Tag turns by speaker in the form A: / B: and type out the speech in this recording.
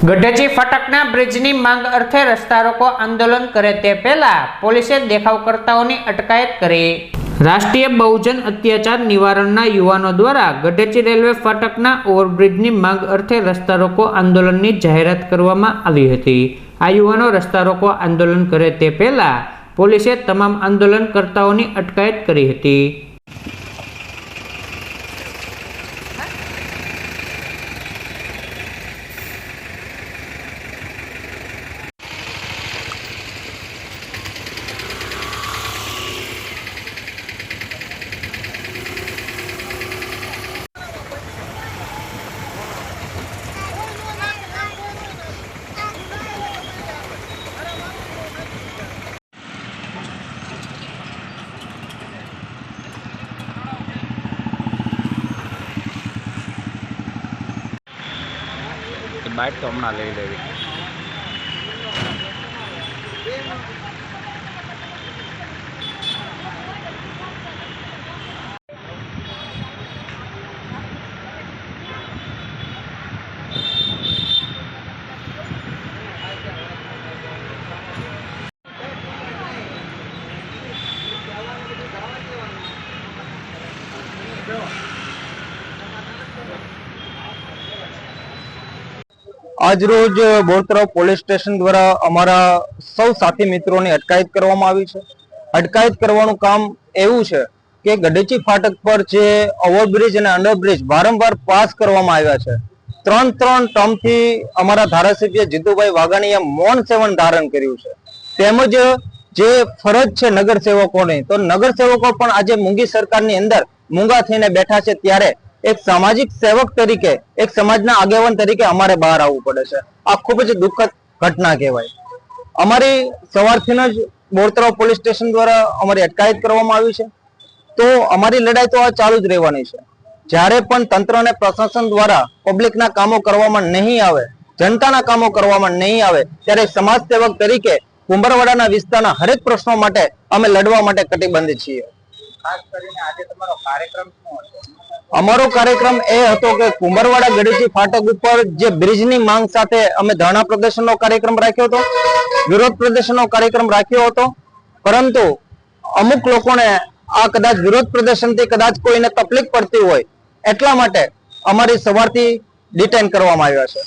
A: ગઢેચી ફાટકના બ્રિજની માંગ અર્થે રસ્તા રોકો આંદોલન કરે તે પહેલા પોલીસે દેખાવકર્તાઓની અટકાયત કરી। રાષ્ટ્રીય બહુજન અત્યાચાર નિવારણના યુવાનો દ્વારા ગઢેચી રેલવે ફાટકના ઓવરબ્રિજની માંગ અર્થે રસ્તા રોકો આંદોલનની જાહેરાત કરવામાં આવી હતી। આ યુવાનો રસ્તા રોકો આંદોલન કરે તે પહેલા પોલીસે તમામ આંદોલનકર્તાઓની અટકાયત કરી હતી।
B: बाइक तो हमने ले लेवी।
C: आज रोज बोरतराव पोलीस स्टेशन द्वारा अमारा सौ साथी मित्रों ने अटकायत करवामां आवी छे। अटकायत करवानुं काम एवुं छे के गढेची फाटक पर जे ओवरब्रिज अने अंडरब्रिज वारंवार पास करवामां आव्या छे। त्रण टर्म थी अमारा धारासभ्य जीतुभाई वाघाणीए मौन सेवन धारण कर्युं छे। तेमज जे फरज छे नगरसेवकोनी, तो नगरसेवको पण आजे मूंगी सरकारनी अंदर मूंगा थईने बैठा छे, त्यारे एक सामाजिक सेवक तरीके, एक समाजना आगेवान तरीके अमारे बहार आववुं पड़े छे। आ खूब ज दुखद घटना कहेवाय। अमारी सवारथी ज बोरतराव पोलीस स्टेशन द्वारा अमारी अटकायत करवामां आवी छे, तो अमारी लड़ाई तो आ चालू ज रहेवानी छे। ज्यारे पण तंत्र अने प्रशासन द्वारा पब्लिकना कामो करवामां नहीं आवे, जनताना कामो करवामां नहीं आवे, त्यारे समाज सेवक तरीके कुंभरवाडाना विस्ताરના हरेक प्रश्नो माटे अमे लड़वा माटे कटिबद्ध छीए। खास करीने આજે તમારો કાર્યક્રમ શું હતો? अमारो कार्यक्रम ए हतो के कुंभरवाड़ा गढेची फाटक पर जे ब्रिजनी मांग साथे अमे धरना प्रदर्शननो कार्यक्रम राख्यो हतो, विरोध प्रदर्शननो कार्यक्रम राख्यो हतो, परंतु अमुक लोकोने आ कदाच विरोध प्रदर्शनथी कदाच कोईने तकलीफ पड़ती होय एटला माटे अमारी सवारथी डिटेन करवामां आव्या छे।